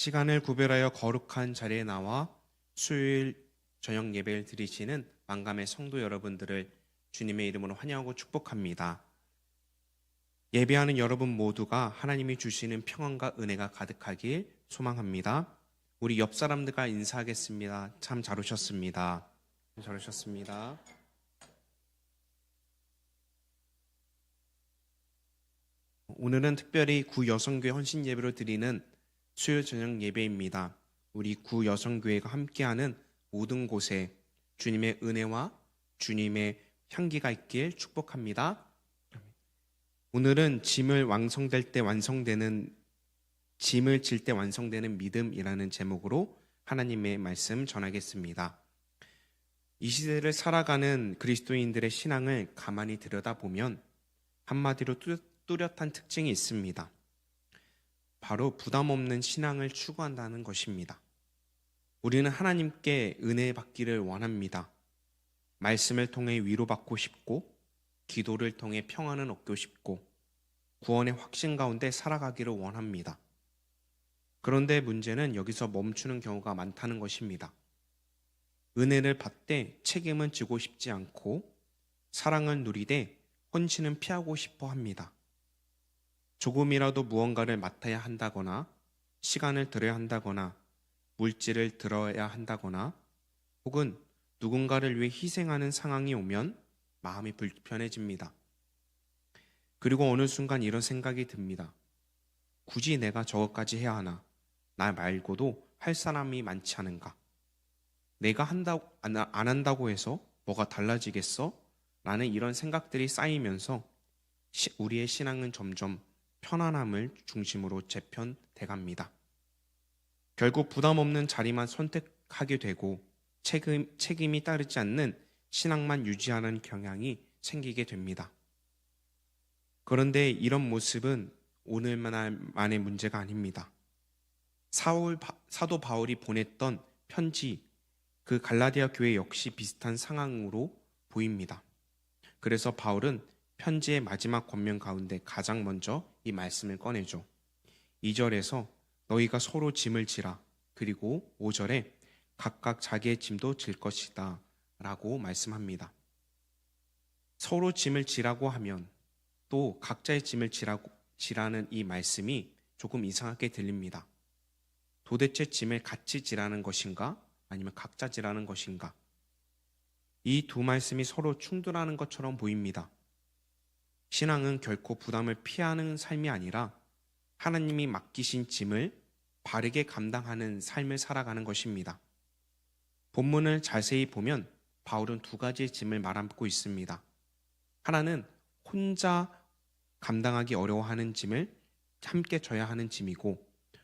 시간을 구별하여 거룩한 자리에 나와 수요일 저녁 예배를 드리시는 만감의 성도 여러분들을 주님의 이름으로 환영하고 축복합니다. 예배하는 여러분 모두가 하나님이 주시는 평안과 은혜가 가득하길 소망합니다. 우리 옆 사람들과 인사하겠습니다. 참 잘 오셨습니다. 잘 오셨습니다. 오늘은 특별히 구여성교회 헌신 예배로 드리는 수요일 저녁 예배입니다. 우리 구여성교회가 함께하는 모든 곳에 주님의 은혜와 주님의 향기가 있길 축복합니다. 오늘은 짐을 질 때 완성되는 믿음이라는 제목으로 하나님의 말씀 전하겠습니다. 이 시대를 살아가는 그리스도인들의 신앙을 가만히 들여다보면 한마디로 뚜렷한 특징이 있습니다. 바로 부담 없는 신앙을 추구한다는 것입니다. 우리는 하나님께 은혜 받기를 원합니다. 말씀을 통해 위로받고 싶고, 기도를 통해 평안을 얻고 싶고, 구원의 확신 가운데 살아가기를 원합니다. 그런데 문제는 여기서 멈추는 경우가 많다는 것입니다. 은혜를 받되 책임은 지고 싶지 않고, 사랑을 누리되 헌신은 피하고 싶어 합니다. 조금이라도 무언가를 맡아야 한다거나, 시간을 들여야 한다거나, 물질을 들어야 한다거나, 혹은 누군가를 위해 희생하는 상황이 오면 마음이 불편해집니다. 그리고 어느 순간 이런 생각이 듭니다. 굳이 내가 저것까지 해야 하나? 나 말고도 할 사람이 많지 않은가? 내가 안 한다고 해서 뭐가 달라지겠어? 라는 이런 생각들이 쌓이면서 우리의 신앙은 점점 편안함을 중심으로 재편돼 갑니다. 결국 부담 없는 자리만 선택하게 되고 책임이 따르지 않는 신앙만 유지하는 경향이 생기게 됩니다. 그런데 이런 모습은 오늘만의 문제가 아닙니다. 사도 바울이 보냈던 편지, 그 갈라디아 교회 역시 비슷한 상황으로 보입니다. 그래서 바울은 편지의 마지막 권면 가운데 가장 먼저 이 말씀을 꺼내죠. 2절에서 너희가 서로 짐을 지라, 그리고 5절에 각각 자기의 짐도 질 것이다 라고 말씀합니다. 서로 짐을 지라고 하면 또 각자의 짐을 지라는 이 말씀이 조금 이상하게 들립니다. 도대체 짐을 같이 지라는 것인가? 아니면 각자 지라는 것인가? 이 두 말씀이 서로 충돌하는 것처럼 보입니다. 신앙은 결코 부담을 피하는 삶이 아니라 하나님이 맡기신 짐을 바르게 감당하는 삶을 살아가는 것입니다. 본문을 자세히 보면 바울은 두 가지의 짐을 말하고 있습니다. 하나는 혼자 감당하기 어려워하는 짐을 함께 져야 하는 짐이고,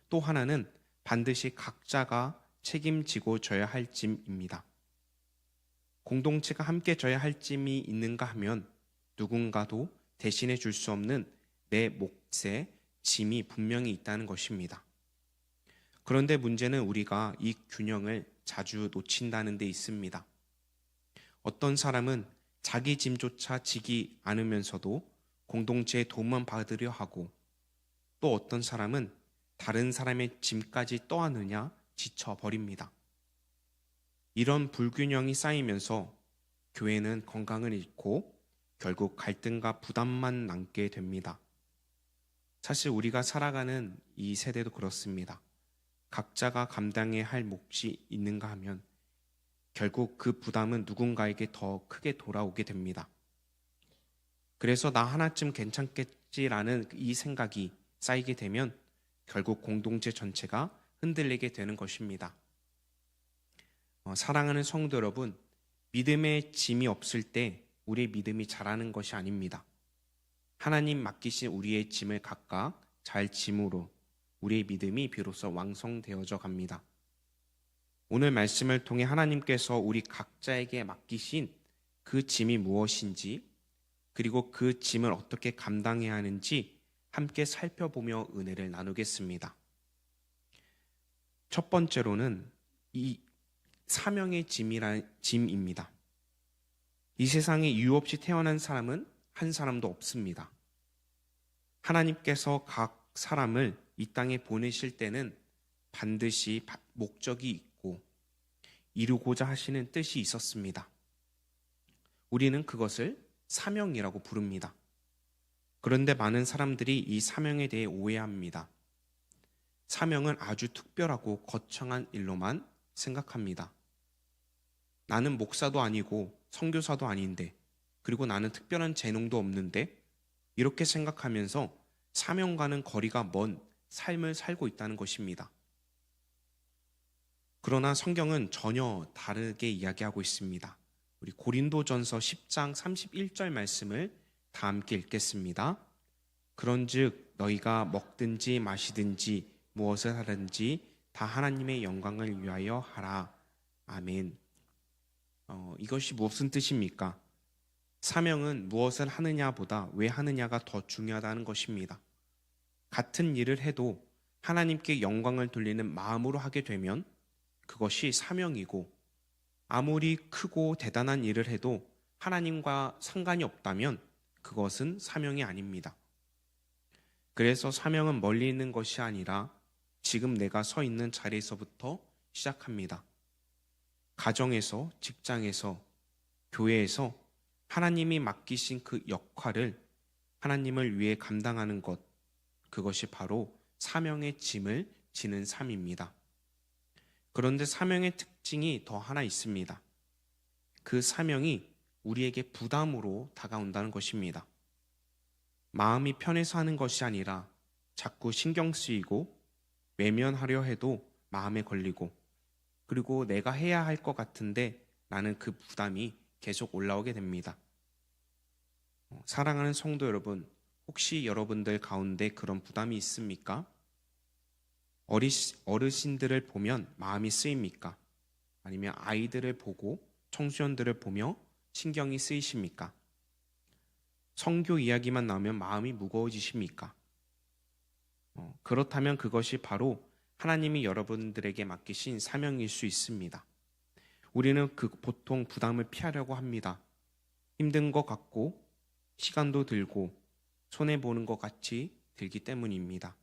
또 하나는 반드시 각자가 책임지고 져야 할 짐입니다. 공동체가 함께 져야 할 짐이 있는가 하면 누군가도 대신해 줄 수 없는 내 몫의 짐이 분명히 있다는 것입니다. 그런데 문제는 우리가 이 균형을 자주 놓친다는 데 있습니다. 어떤 사람은 자기 짐조차 지기 않으면서도 공동체의 도움만 받으려 하고, 또 어떤 사람은 다른 사람의 짐까지 떠안으냐 지쳐버립니다. 이런 불균형이 쌓이면서 교회는 건강을 잃고 결국 갈등과 부담만 남게 됩니다. 사실 우리가 살아가는 이 세대도 그렇습니다. 각자가 감당해야 할 몫이 있는가 하면 결국 그 부담은 누군가에게 더 크게 돌아오게 됩니다. 그래서 나 하나쯤 괜찮겠지라는 이 생각이 쌓이게 되면 결국 공동체 전체가 흔들리게 되는 것입니다. 사랑하는 성도 여러분, 믿음의 짐이 없을 때 우리의 믿음이 자라는 것이 아닙니다. 하나님 맡기신 우리의 짐을 각각 잘 짐으로 우리의 믿음이 비로소 완성되어져 갑니다. 오늘 말씀을 통해 하나님께서 우리 각자에게 맡기신 그 짐이 무엇인지, 그리고 그 짐을 어떻게 감당해야 하는지 함께 살펴보며 은혜를 나누겠습니다. 첫 번째로는 이 사명의 짐입니다. 이 세상에 이유 없이 태어난 사람은 한 사람도 없습니다. 하나님께서 각 사람을 이 땅에 보내실 때는 반드시 목적이 있고 이루고자 하시는 뜻이 있었습니다. 우리는 그것을 사명이라고 부릅니다. 그런데 많은 사람들이 이 사명에 대해 오해합니다. 사명은 아주 특별하고 거창한 일로만 생각합니다. 나는 목사도 아니고 선교사도 아닌데, 그리고 나는 특별한 재능도 없는데, 이렇게 생각하면서 사명과는 거리가 먼 삶을 살고 있다는 것입니다. 그러나 성경은 전혀 다르게 이야기하고 있습니다. 우리 고린도전서 10장 31절 말씀을 다 함께 읽겠습니다. 그런즉 너희가 먹든지 마시든지 무엇을 하든지 다 하나님의 영광을 위하여 하라. 아멘. 이것이 무슨 뜻입니까? 사명은 무엇을 하느냐보다 왜 하느냐가 더 중요하다는 것입니다. 같은 일을 해도 하나님께 영광을 돌리는 마음으로 하게 되면 그것이 사명이고, 아무리 크고 대단한 일을 해도 하나님과 상관이 없다면 그것은 사명이 아닙니다. 그래서 사명은 멀리 있는 것이 아니라 지금 내가 서 있는 자리에서부터 시작합니다. 가정에서, 직장에서, 교회에서 하나님이 맡기신 그 역할을 하나님을 위해 감당하는 것, 그것이 바로 사명의 짐을 지는 삶입니다. 그런데 사명의 특징이 더 하나 있습니다. 그 사명이 우리에게 부담으로 다가온다는 것입니다. 마음이 편해서 하는 것이 아니라 자꾸 신경 쓰이고 외면하려 해도 마음에 걸리고, 그리고 내가 해야 할 것 같은데 나는 그 부담이 계속 올라오게 됩니다. 사랑하는 성도 여러분, 혹시 여러분들 가운데 그런 부담이 있습니까? 어르신들을 보면 마음이 쓰입니까? 아니면 아이들을 보고 청소년들을 보며 신경이 쓰이십니까? 성교 이야기만 나오면 마음이 무거워지십니까? 그렇다면 그것이 바로 하나님이 여러분들에게 맡기신 사명일 수 있습니다. 우리는 보통 부담을 피하려고 합니다. 힘든 것 같고 시간도 들고 손해보는 것 같이 들기 때문입니다.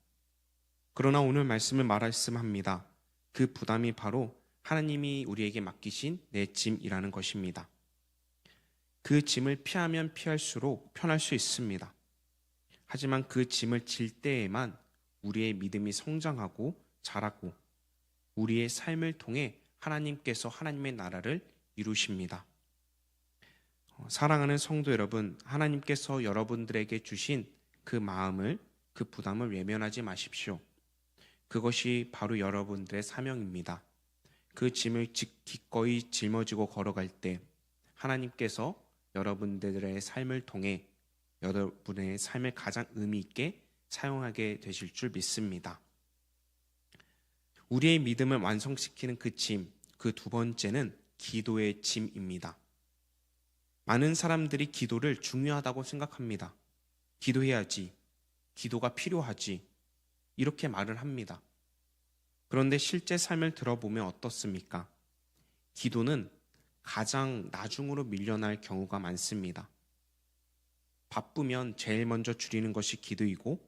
그러나 오늘 말씀을 말씀합니다. 그 부담이 바로 하나님이 우리에게 맡기신 내 짐이라는 것입니다. 그 짐을 피하면 피할수록 편할 수 있습니다. 하지만 그 짐을 질 때에만 우리의 믿음이 성장하고 자라고 우리의 삶을 통해 하나님께서 하나님의 나라를 이루십니다. 사랑하는 성도 여러분, 하나님께서 여러분들에게 주신 그 마음을, 그 부담을 외면하지 마십시오. 그것이 바로 여러분들의 사명입니다. 그 짐을 기꺼이 짊어지고 걸어갈 때 하나님께서 여러분들의 삶을 통해 여러분의 삶을 가장 의미 있게 사용하게 되실 줄 믿습니다. 우리의 믿음을 완성시키는 그 짐, 그 두 번째는 기도의 짐입니다. 많은 사람들이 기도를 중요하다고 생각합니다. 기도해야지, 기도가 필요하지, 이렇게 말을 합니다. 그런데 실제 삶을 들어보면 어떻습니까? 기도는 가장 나중으로 밀려날 경우가 많습니다. 바쁘면 제일 먼저 줄이는 것이 기도이고,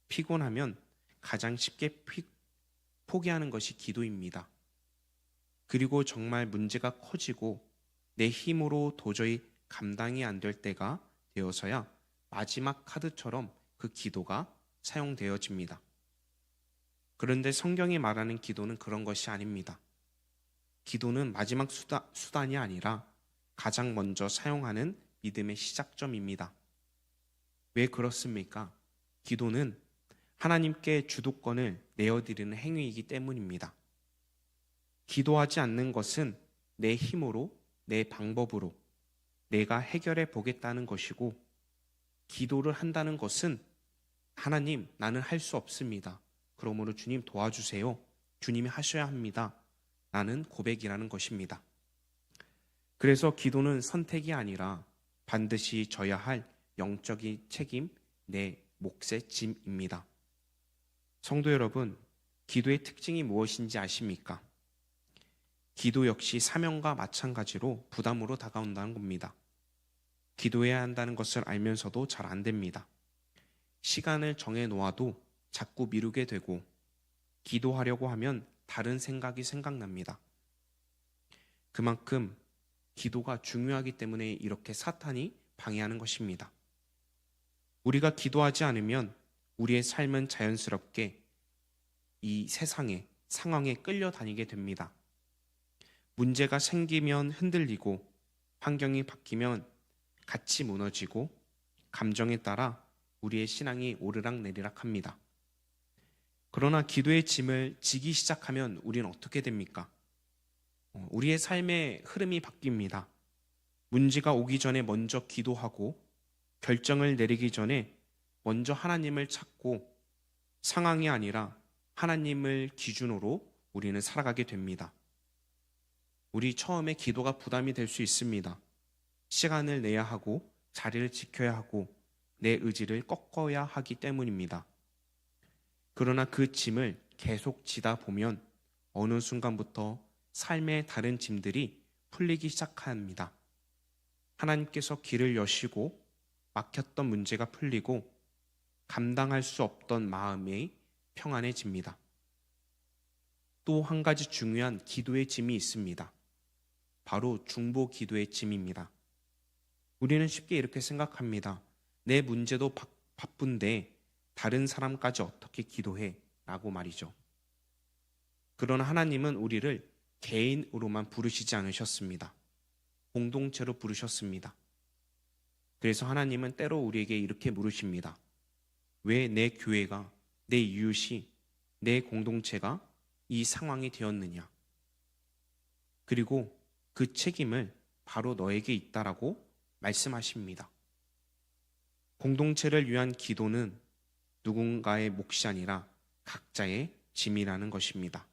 피곤하면 가장 쉽게 포기하는 것이 기도입니다. 그리고 정말 문제가 커지고 내 힘으로 도저히 감당이 안 될 때가 되어서야 마지막 카드처럼 그 기도가 사용되어집니다. 그런데 성경이 말하는 기도는 그런 것이 아닙니다. 기도는 마지막 수단이 아니라 가장 먼저 사용하는 믿음의 시작점입니다. 왜 그렇습니까? 기도는 하나님께 주도권을 내어드리는 행위이기 때문입니다. 기도하지 않는 것은 내 힘으로, 내 방법으로 내가 해결해 보겠다는 것이고, 기도를 한다는 것은 하나님, 나는 할 수 없습니다. 그러므로 주님 도와주세요. 주님이 하셔야 합니다. 나는 고백이라는 것입니다. 그래서 기도는 선택이 아니라 반드시 져야 할 영적인 책임, 내 몫의 짐입니다. 성도 여러분, 기도의 특징이 무엇인지 아십니까? 기도 역시 사명과 마찬가지로 부담으로 다가온다는 겁니다. 기도해야 한다는 것을 알면서도 잘 안 됩니다. 시간을 정해 놓아도 자꾸 미루게 되고, 기도하려고 하면 다른 생각이 생각납니다. 그만큼 기도가 중요하기 때문에 이렇게 사탄이 방해하는 것입니다. 우리가 기도하지 않으면 우리의 삶은 자연스럽게 이 세상의 상황에 끌려다니게 됩니다. 문제가 생기면 흔들리고 환경이 바뀌면 같이 무너지고 감정에 따라 우리의 신앙이 오르락내리락 합니다. 그러나 기도의 짐을 지기 시작하면 우리는 어떻게 됩니까? 우리의 삶의 흐름이 바뀝니다. 문제가 오기 전에 먼저 기도하고 결정을 내리기 전에 먼저 하나님을 찾고 상황이 아니라 하나님을 기준으로 우리는 살아가게 됩니다. 우리 처음에 기도가 부담이 될 수 있습니다. 시간을 내야 하고 자리를 지켜야 하고 내 의지를 꺾어야 하기 때문입니다. 그러나 그 짐을 계속 지다 보면 어느 순간부터 삶의 다른 짐들이 풀리기 시작합니다. 하나님께서 길을 여시고 막혔던 문제가 풀리고 감당할 수 없던 마음이 평안해집니다. 또 한 가지 중요한 기도의 짐이 있습니다. 바로 중보 기도의 짐입니다. 우리는 쉽게 이렇게 생각합니다. 내 문제도 바쁜데 다른 사람까지 어떻게 기도해? 라고 말이죠. 그러나 하나님은 우리를 개인으로만 부르시지 않으셨습니다. 공동체로 부르셨습니다. 그래서 하나님은 때로 우리에게 이렇게 물으십니다. 왜 내 교회가, 내 이웃이, 내 공동체가 이 상황이 되었느냐? 그리고 그 책임을 바로 너에게 있다라고 말씀하십니다. 공동체를 위한 기도는 누군가의 몫이 아니라 각자의 짐이라는 것입니다.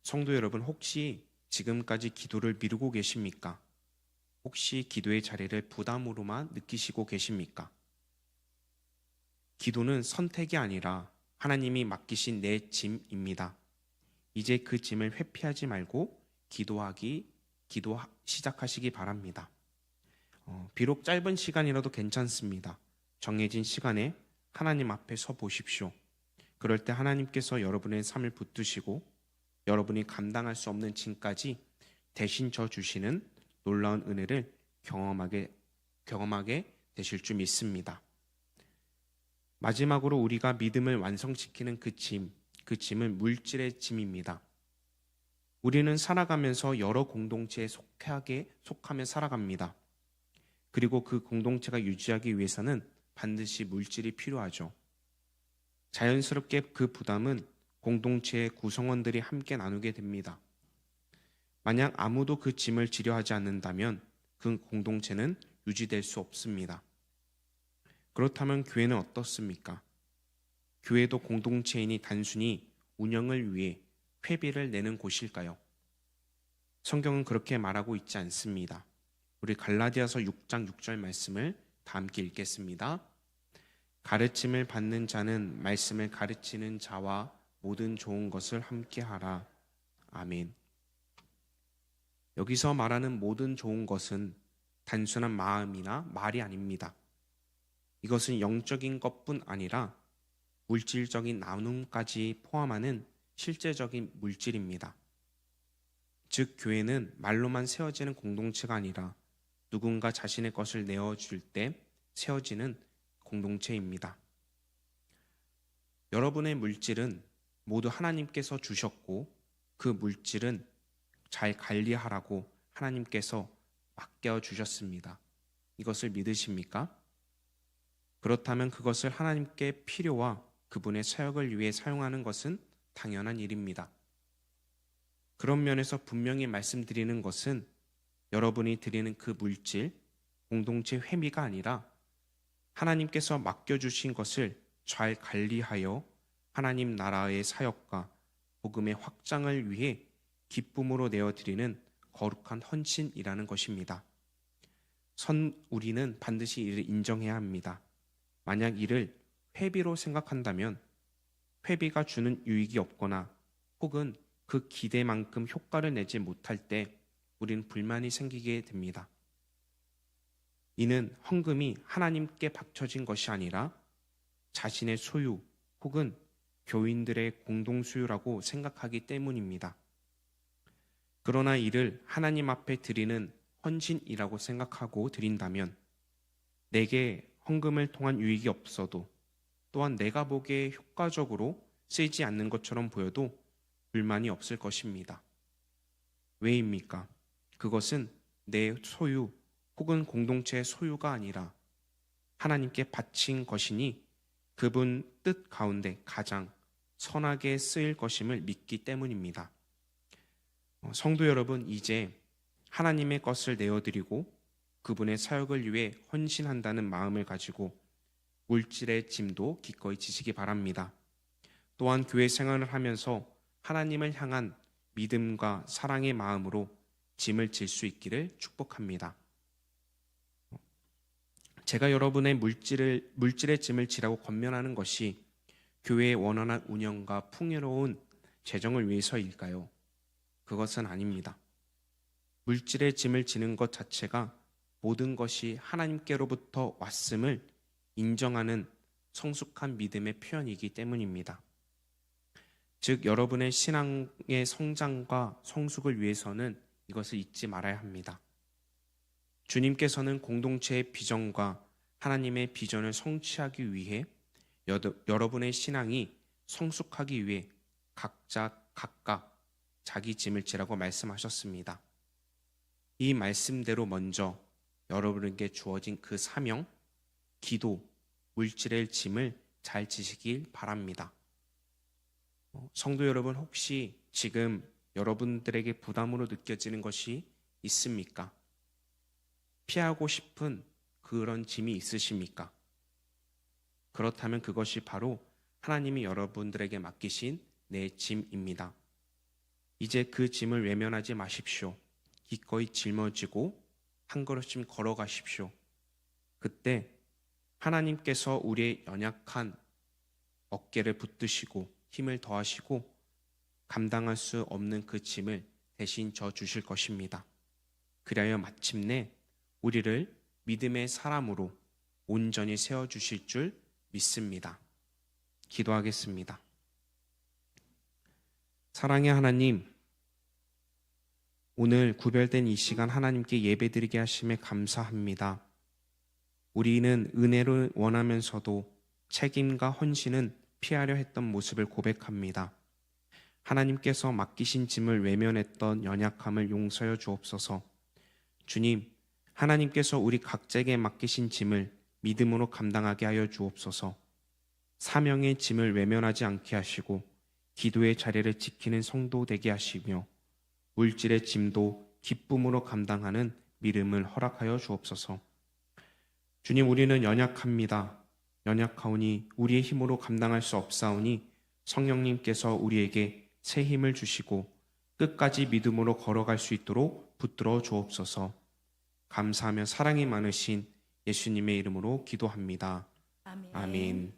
성도 여러분, 혹시 지금까지 기도를 미루고 계십니까? 혹시 기도의 자리를 부담으로만 느끼시고 계십니까? 기도는 선택이 아니라 하나님이 맡기신 내 짐입니다. 이제 그 짐을 회피하지 말고 기도 시작하시기 바랍니다. 비록 짧은 시간이라도 괜찮습니다. 정해진 시간에 하나님 앞에 서 보십시오. 그럴 때 하나님께서 여러분의 삶을 붙드시고 여러분이 감당할 수 없는 짐까지 대신 져 주시는 놀라운 은혜를 경험하게 되실 줄 믿습니다. 마지막으로 우리가 믿음을 완성시키는 그 짐은 물질의 짐입니다. 우리는 살아가면서 여러 공동체에 속하며 살아갑니다. 그리고 그 공동체가 유지하기 위해서는 반드시 물질이 필요하죠. 자연스럽게 그 부담은 공동체의 구성원들이 함께 나누게 됩니다. 만약 아무도 그 짐을 지려 하지 않는다면 그 공동체는 유지될 수 없습니다. 그렇다면 교회는 어떻습니까? 교회도 공동체인이 단순히 운영을 위해 회비를 내는 곳일까요? 성경은 그렇게 말하고 있지 않습니다. 우리 갈라디아서 6장 6절 말씀을 다 함께 읽겠습니다. 가르침을 받는 자는 말씀을 가르치는 자와 모든 좋은 것을 함께 하라. 아멘. 여기서 말하는 모든 좋은 것은 단순한 마음이나 말이 아닙니다. 이것은 영적인 것뿐 아니라 물질적인 나눔까지 포함하는 실제적인 물질입니다. 즉, 교회는 말로만 세워지는 공동체가 아니라 누군가 자신의 것을 내어줄 때 세워지는 공동체입니다. 여러분의 물질은 모두 하나님께서 주셨고 그 물질은 잘 관리하라고 하나님께서 맡겨주셨습니다. 이것을 믿으십니까? 그렇다면 그것을 하나님께 필요와 그분의 사역을 위해 사용하는 것은 당연한 일입니다. 그런 면에서 분명히 말씀드리는 것은 여러분이 드리는 그 물질, 공동체 회비가 아니라 하나님께서 맡겨주신 것을 잘 관리하여 하나님 나라의 사역과 복음의 확장을 위해 기쁨으로 내어드리는 거룩한 헌신이라는 것입니다. 우리는 반드시 이를 인정해야 합니다. 만약 이를 회비로 생각한다면 회비가 주는 유익이 없거나 혹은 그 기대만큼 효과를 내지 못할 때 우리는 불만이 생기게 됩니다. 이는 헌금이 하나님께 바쳐진 것이 아니라 자신의 소유 혹은 교인들의 공동 소유라고 생각하기 때문입니다. 그러나 이를 하나님 앞에 드리는 헌신이라고 생각하고 드린다면 내게 헌금을 통한 유익이 없어도 또한 내가 보기에 효과적으로 쓰이지 않는 것처럼 보여도 불만이 없을 것입니다. 왜입니까? 그것은 내 소유 혹은 공동체의 소유가 아니라 하나님께 바친 것이니 그분 뜻 가운데 가장 선하게 쓰일 것임을 믿기 때문입니다. 성도 여러분, 이제 하나님의 것을 내어드리고 그분의 사역을 위해 헌신한다는 마음을 가지고 물질의 짐도 기꺼이 지시기 바랍니다. 또한 교회 생활을 하면서 하나님을 향한 믿음과 사랑의 마음으로 짐을 질 수 있기를 축복합니다. 제가 여러분의 물질의 짐을 지라고 권면하는 것이 교회의 원활한 운영과 풍요로운 재정을 위해서일까요? 그것은 아닙니다. 물질의 짐을 지는 것 자체가 모든 것이 하나님께로부터 왔음을 인정하는 성숙한 믿음의 표현이기 때문입니다. 즉, 여러분의 신앙의 성장과 성숙을 위해서는 이것을 잊지 말아야 합니다. 주님께서는 공동체의 비전과 하나님의 비전을 성취하기 위해 여러분의 신앙이 성숙하기 위해 각자 각각 자기 짐을 지라고 말씀하셨습니다. 이 말씀대로 먼저 여러분에게 주어진 그 사명, 기도, 물질의 짐을 잘 지시길 바랍니다. 성도 여러분, 혹시 지금 여러분들에게 부담으로 느껴지는 것이 있습니까? 피하고 싶은 그런 짐이 있으십니까? 그렇다면 그것이 바로 하나님이 여러분들에게 맡기신 내 짐입니다. 이제 그 짐을 외면하지 마십시오. 기꺼이 짊어지고 한 걸음씩 걸어가십시오. 그때 하나님께서 우리의 연약한 어깨를 붙드시고 힘을 더하시고 감당할 수 없는 그 짐을 대신 져 주실 것입니다. 그리하여 마침내 우리를 믿음의 사람으로 온전히 세워주실 줄 믿습니다. 기도하겠습니다. 사랑의 하나님, 오늘 구별된 이 시간 하나님께 예배드리게 하심에 감사합니다. 우리는 은혜를 원하면서도 책임과 헌신은 피하려 했던 모습을 고백합니다. 하나님께서 맡기신 짐을 외면했던 연약함을 용서하여 주옵소서. 주님, 하나님께서 우리 각자에게 맡기신 짐을 믿음으로 감당하게 하여 주옵소서. 사명의 짐을 외면하지 않게 하시고 기도의 자리를 지키는 성도 되게 하시며 물질의 짐도 기쁨으로 감당하는 믿음을 허락하여 주옵소서. 주님, 우리는 연약합니다. 연약하오니 우리의 힘으로 감당할 수 없사오니 성령님께서 우리에게 새 힘을 주시고 끝까지 믿음으로 걸어갈 수 있도록 붙들어 주옵소서. 감사하며 사랑이 많으신 예수님의 이름으로 기도합니다. 아멘. 아멘.